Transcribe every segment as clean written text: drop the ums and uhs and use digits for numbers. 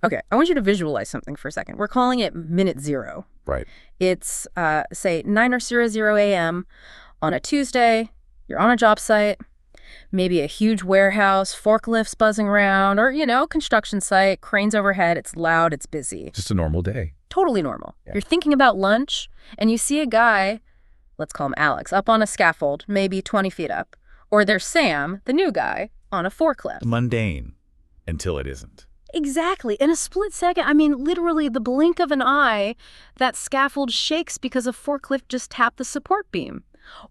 Okay, I want you to visualize something for a second. We're calling it minute zero. Right. It's, say, 9:00 a.m. on a Tuesday. You're on a job site, maybe a huge warehouse, forklifts buzzing around, or, construction site, cranes overhead. It's loud, it's busy. Just a normal day. Totally normal. Yeah. You're thinking about lunch, and you see a guy, let's call him Alex, up on a scaffold, maybe 20 feet up. Or there's Sam, the new guy, on a forklift. Mundane until it isn't. Exactly. In a split second, literally the blink of an eye, that scaffold shakes because a forklift just tapped the support beam.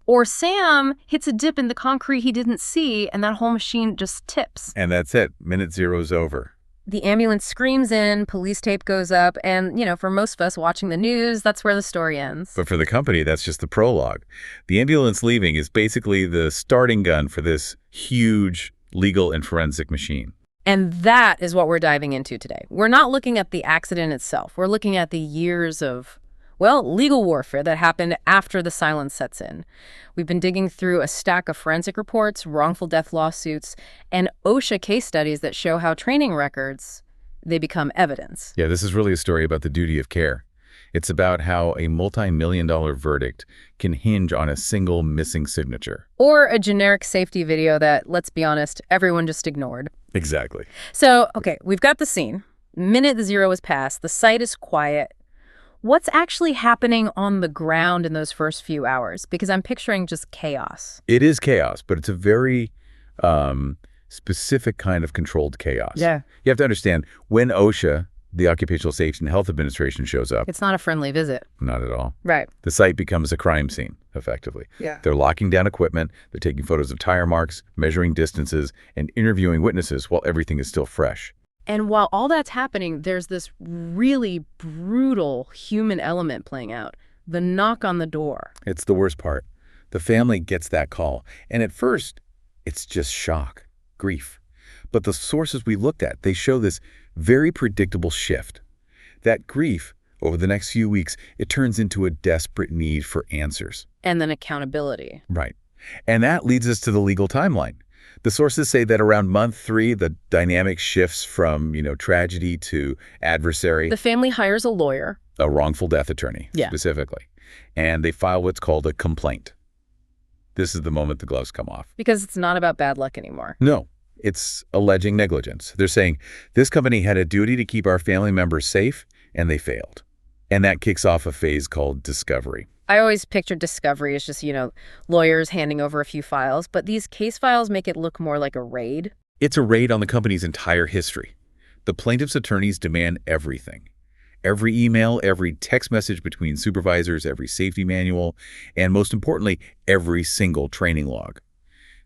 Or Sam hits a dip in the concrete he didn't see, and that whole machine just tips. And that's it. Minute zero's over. The ambulance screams in, police tape goes up, and, for most of us watching the news, that's where the story ends. But for the company, that's just the prologue. The ambulance leaving is basically the starting gun for this huge legal and forensic machine. And that is what we're diving into today. We're not looking at the accident itself. We're looking at the years of, legal warfare that happened after the silence sets in. We've been digging through a stack of forensic reports, wrongful death lawsuits, and OSHA case studies that show how training records, they become evidence. Yeah, this is really a story about the duty of care. It's about how a multi-million-dollar verdict can hinge on a single missing signature. Or a generic safety video that, let's be honest, everyone just ignored. Exactly. So, okay, we've got the scene. Minute zero is passed. The site is quiet. What's actually happening on the ground in those first few hours? Because I'm picturing just chaos. It is chaos, but it's a very specific kind of controlled chaos. Yeah. You have to understand, when OSHA, the Occupational Safety and Health Administration, shows up, It's not a friendly visit. not at all. Right. The site becomes a crime scene, effectively. Yeah. They're locking down equipment, they're taking photos of tire marks, measuring distances, and interviewing witnesses while everything is still fresh. And while all that's happening, there's this really brutal human element playing out. The knock on the door. It's the worst part. The family gets that call, and at first, it's just shock, grief. But the sources we looked at, they show this very predictable shift. That grief, over the next few weeks, it turns into a desperate need for answers. And then accountability. Right. And that leads us to the legal timeline. The sources say that around month 3, the dynamic shifts from, tragedy to adversary. The family hires a lawyer. A wrongful death attorney, Yeah. specifically. And they file what's called a complaint. This is the moment the gloves come off. Because it's not about bad luck anymore. No, it's alleging negligence. They're saying, this company had a duty to keep our family members safe, and they failed. And that kicks off a phase called discovery. I always pictured discovery as just, lawyers handing over a few files, but these case files make it look more like a raid. It's a raid on the company's entire history. The plaintiff's attorneys demand everything. Every email, every text message between supervisors, every safety manual, and most importantly, every single training log.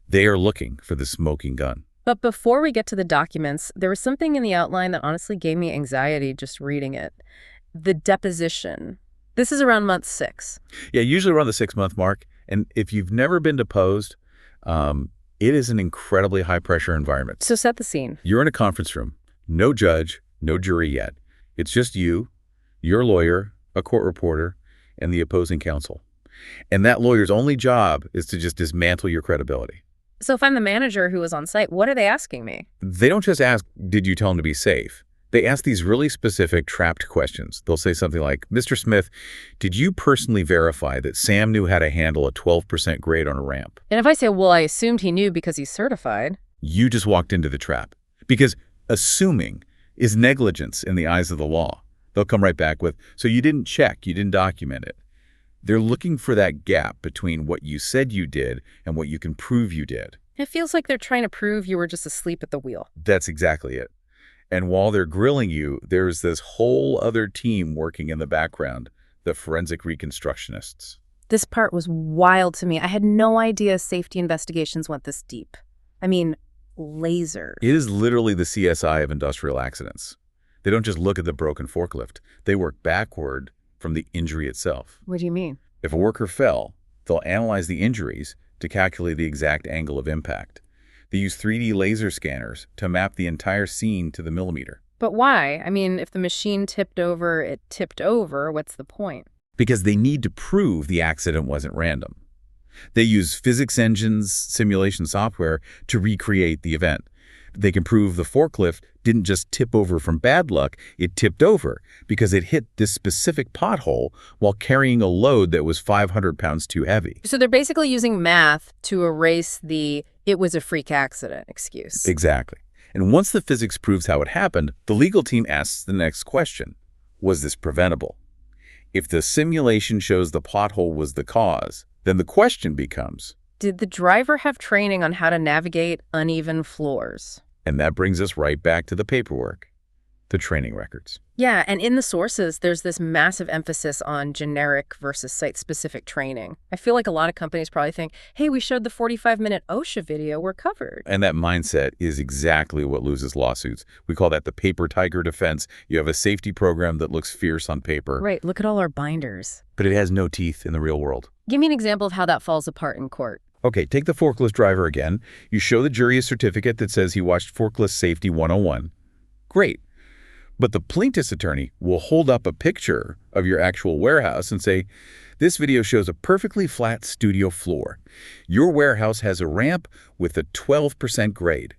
They are looking for the smoking gun. But before we get to the documents, there was something in the outline that honestly gave me anxiety just reading it. The deposition. This is around month 6. Yeah, usually around the 6-month mark. And if you've never been deposed, it is an incredibly high-pressure environment. So set the scene. You're in a conference room. No judge, no jury yet. It's just you, your lawyer, a court reporter, and the opposing counsel. And that lawyer's only job is to just dismantle your credibility. So if I'm the manager who was on site, what are they asking me? They don't just ask, did you tell him to be safe? They ask these really specific trapped questions. They'll say something like, Mr. Smith, did you personally verify that Sam knew how to handle a 12% grade on a ramp? And if I say, well, I assumed he knew because he's certified. You just walked into the trap. Because assuming is negligence in the eyes of the law. They'll come right back with, so you didn't check, you didn't document it. They're looking for that gap between what you said you did and what you can prove you did. It feels like they're trying to prove you were just asleep at the wheel. That's exactly it. And while they're grilling you, there's this whole other team working in the background, the forensic reconstructionists. This part was wild to me. I had no idea safety investigations went this deep. Lasers. It is literally the CSI of industrial accidents. They don't just look at the broken forklift. They work backward from the injury itself. What do you mean? If a worker fell, they'll analyze the injuries to calculate the exact angle of impact. They use 3D laser scanners to map the entire scene to the millimeter. But why? If the machine tipped over, it tipped over. What's the point? Because they need to prove the accident wasn't random. They use physics engines, simulation software to recreate the event. They can prove the forklift didn't just tip over from bad luck, it tipped over because it hit this specific pothole while carrying a load that was 500 pounds too heavy. So they're basically using math to erase the "it was a freak accident" excuse. Exactly. And once the physics proves how it happened, the legal team asks the next question. Was this preventable? If the simulation shows the pothole was the cause, then the question becomes, did the driver have training on how to navigate uneven floors? and that brings us right back to the paperwork, the training records. Yeah, and in the sources, there's this massive emphasis on generic versus site-specific training. I feel like a lot of companies probably think, hey, we showed the 45-minute OSHA video, we're covered. And that mindset is exactly what loses lawsuits. We call that the paper tiger defense. You have a safety program that looks fierce on paper. Right, look at all our binders. But it has no teeth in the real world. Give me an example of how that falls apart in court. Okay, take the forklift driver again. You show the jury a certificate that says he watched Forklift Safety 101. Great. But the plaintiff's attorney will hold up a picture of your actual warehouse and say, this video shows a perfectly flat studio floor. Your warehouse has a ramp with a 12% grade.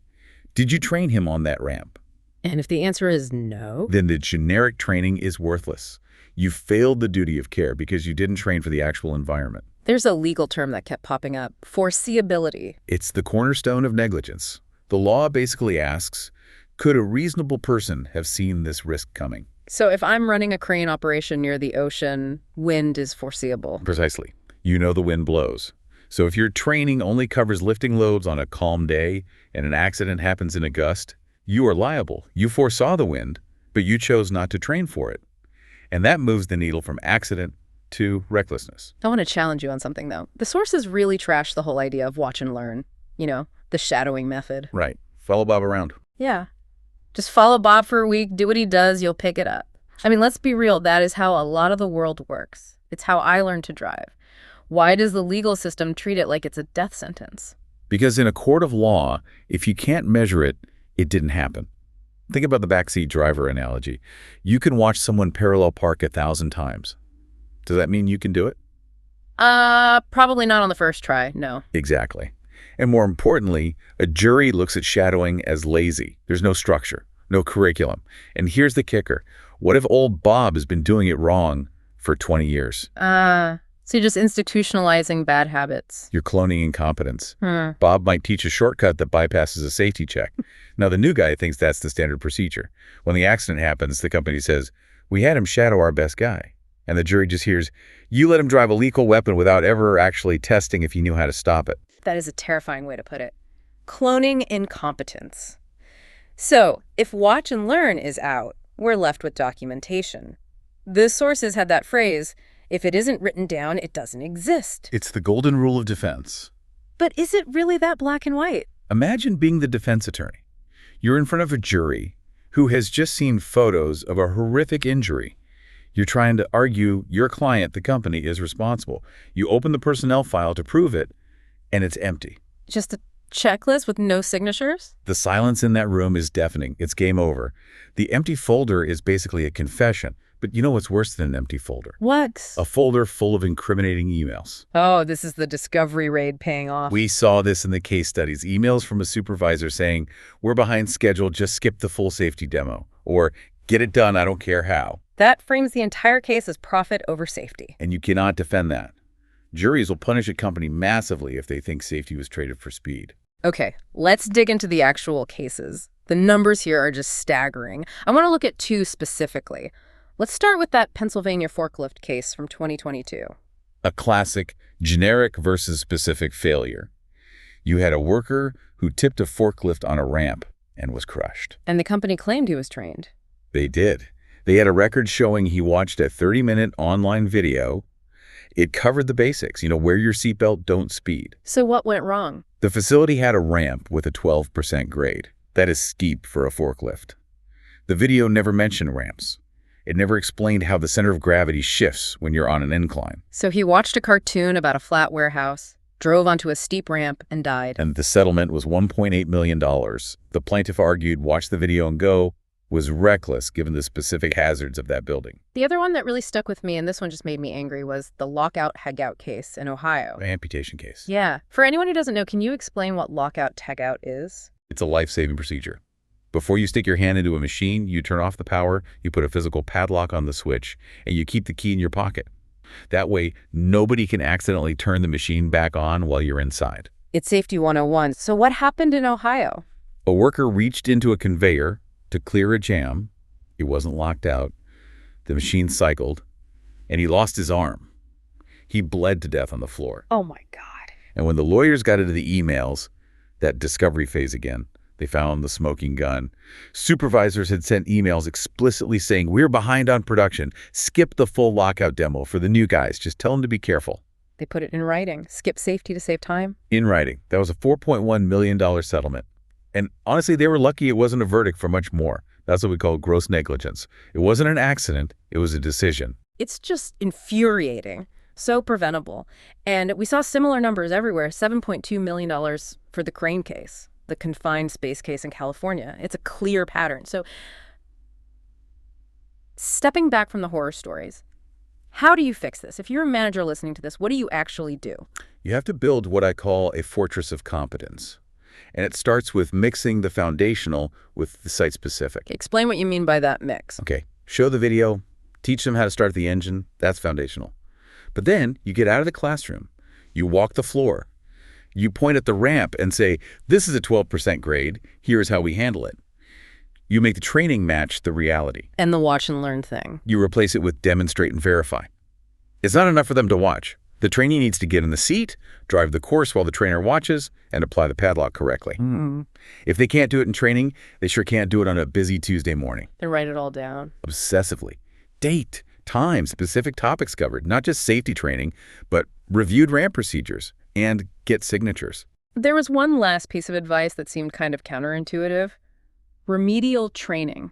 Did you train him on that ramp? And if the answer is no? Then the generic training is worthless. You failed the duty of care because you didn't train for the actual environment. There's a legal term that kept popping up, foreseeability. It's the cornerstone of negligence. The law basically asks, could a reasonable person have seen this risk coming? So if I'm running a crane operation near the ocean, wind is foreseeable. Precisely. You know the wind blows. So if your training only covers lifting loads on a calm day and an accident happens in a gust, you are liable. You foresaw the wind, but you chose not to train for it. And that moves the needle from accident to recklessness. I want to challenge you on something, though. The sources really trash the whole idea of watch and learn. You know, the shadowing method. Right. Follow Bob around. Yeah. Just follow Bob for a week, do what he does, you'll pick it up. I mean, let's be real, that is how a lot of the world works. It's how I learned to drive. Why does the legal system treat it like it's a death sentence? Because in a court of law, if you can't measure it, it didn't happen. Think about the backseat driver analogy. You can watch someone parallel park 1,000 times. Does that mean you can do it? Probably not on the first try, no. Exactly. And more importantly, a jury looks at shadowing as lazy. There's no structure, no curriculum. And here's the kicker. What if old Bob has been doing it wrong for 20 years? So you're just institutionalizing bad habits. You're cloning incompetence. Bob might teach a shortcut that bypasses a safety check. Now, the new guy thinks that's the standard procedure. When the accident happens, the company says, we had him shadow our best guy. And the jury just hears, you let him drive a lethal weapon without ever actually testing if he knew how to stop it. That is a terrifying way to put it. Cloning incompetence. So, if watch and learn is out, we're left with documentation. The sources had that phrase, if it isn't written down, it doesn't exist. It's the golden rule of defense. But is it really that black and white? Imagine being the defense attorney. You're in front of a jury who has just seen photos of a horrific injury. You're trying to argue your client, the company, is responsible. You open the personnel file to prove it, and it's empty. Just a checklist with no signatures? The silence in that room is deafening. It's game over. The empty folder is basically a confession. But you know what's worse than an empty folder? What? A folder full of incriminating emails. Oh, this is the discovery raid paying off. We saw this in the case studies. Emails from a supervisor saying, we're behind schedule, just skip the full safety demo. Or, get it done, I don't care how. That frames the entire case as profit over safety. And you cannot defend that. Juries will punish a company massively if they think safety was traded for speed. Okay, let's dig into the actual cases. The numbers here are just staggering. I want to look at two specifically. Let's start with that Pennsylvania forklift case from 2022. A classic generic versus specific failure. You had a worker who tipped a forklift on a ramp and was crushed. And the company claimed he was trained. They did. They had a record showing he watched a 30-minute online video. It covered the basics, wear your seatbelt, don't speed. So what went wrong? The facility had a ramp with a 12% grade. That is steep for a forklift. The video never mentioned ramps. It never explained how the center of gravity shifts when you're on an incline. So he watched a cartoon about a flat warehouse, drove onto a steep ramp, and died. And the settlement was $1.8 million. The plaintiff argued, watch the video and go, was reckless given the specific hazards of that building. The other one that really stuck with me, and this one just made me angry, was the lockout-tagout case in Ohio. An amputation case. Yeah. For anyone who doesn't know, can you explain what lockout-tagout is? It's a life-saving procedure. Before you stick your hand into a machine, you turn off the power, you put a physical padlock on the switch, and you keep the key in your pocket. That way, nobody can accidentally turn the machine back on while you're inside. It's Safety 101. So what happened in Ohio? A worker reached into a conveyor to clear a jam. It wasn't locked out. The machine cycled, and he lost his arm. He bled to death on the floor. Oh my God. And when the lawyers got into the emails, that discovery phase again, they found the smoking gun. Supervisors had sent emails explicitly saying, "We're behind on production. Skip the full lockout demo for the new guys. Just tell them to be careful." They put it in writing. Skip safety to save time. In writing. That was a $4.1 million settlement. And honestly, they were lucky it wasn't a verdict for much more. That's what we call gross negligence. It wasn't an accident. It was a decision. It's just infuriating. So preventable. And we saw similar numbers everywhere. $7.2 million for the crane case, the confined space case in California. It's a clear pattern. So stepping back from the horror stories, how do you fix this? If you're a manager listening to this, what do you actually do? You have to build what I call a fortress of competence. And it starts with mixing the foundational with the site-specific. Explain what you mean by that mix. Okay, show the video, teach them how to start the engine. That's foundational. But then you get out of the classroom, you walk the floor, you point at the ramp and say, "This is a 12% grade, here's how we handle it." You make the training match the reality. And the watch and learn thing. You replace it with demonstrate and verify. It's not enough for them to watch. The trainee needs to get in the seat, drive the course while the trainer watches, and apply the padlock correctly. If they can't do it in training, they sure can't do it on a busy Tuesday morning. Then write it all down. Obsessively. Date, time, specific topics covered, not just safety training, but reviewed ramp procedures, and get signatures. There was one last piece of advice that seemed kind of counterintuitive. Remedial training.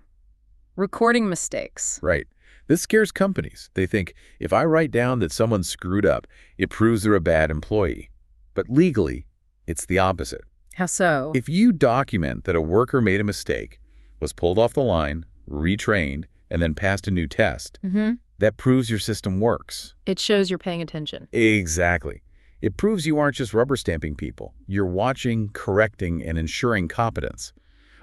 Recording mistakes. Right. This scares companies. They think, if I write down that someone screwed up, it proves they're a bad employee. But legally, it's the opposite. How so? If you document that a worker made a mistake, was pulled off the line, retrained, and then passed a new test, that proves your system works. It shows you're paying attention. Exactly. It proves you aren't just rubber stamping people. You're watching, correcting, and ensuring competence.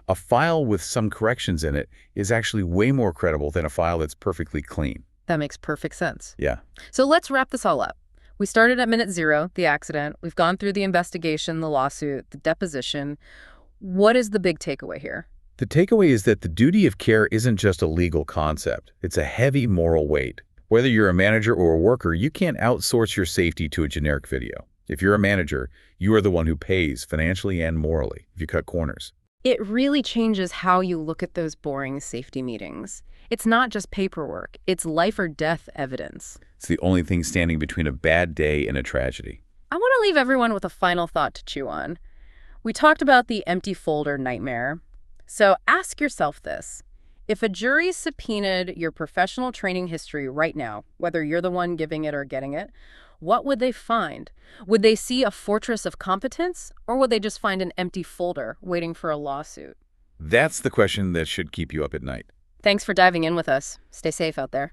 A file with some corrections in it is actually way more credible than a file that's perfectly clean. That makes perfect sense. Yeah. So let's wrap this all up. We started at minute 0, the accident. We've gone through the investigation, the lawsuit, the deposition. What is the big takeaway here? The takeaway is that the duty of care isn't just a legal concept. It's a heavy moral weight. Whether you're a manager or a worker, you can't outsource your safety to a generic video. If you're a manager, you are the one who pays financially and morally if you cut corners. It really changes how you look at those boring safety meetings. It's not just paperwork. It's life or death evidence. It's the only thing standing between a bad day and a tragedy. I want to leave everyone with a final thought to chew on. We talked about the empty folder nightmare. So ask yourself this. If a jury subpoenaed your professional training history right now, whether you're the one giving it or getting it, what would they find? Would they see a fortress of competence, or would they just find an empty folder waiting for a lawsuit? That's the question that should keep you up at night. Thanks for diving in with us. Stay safe out there.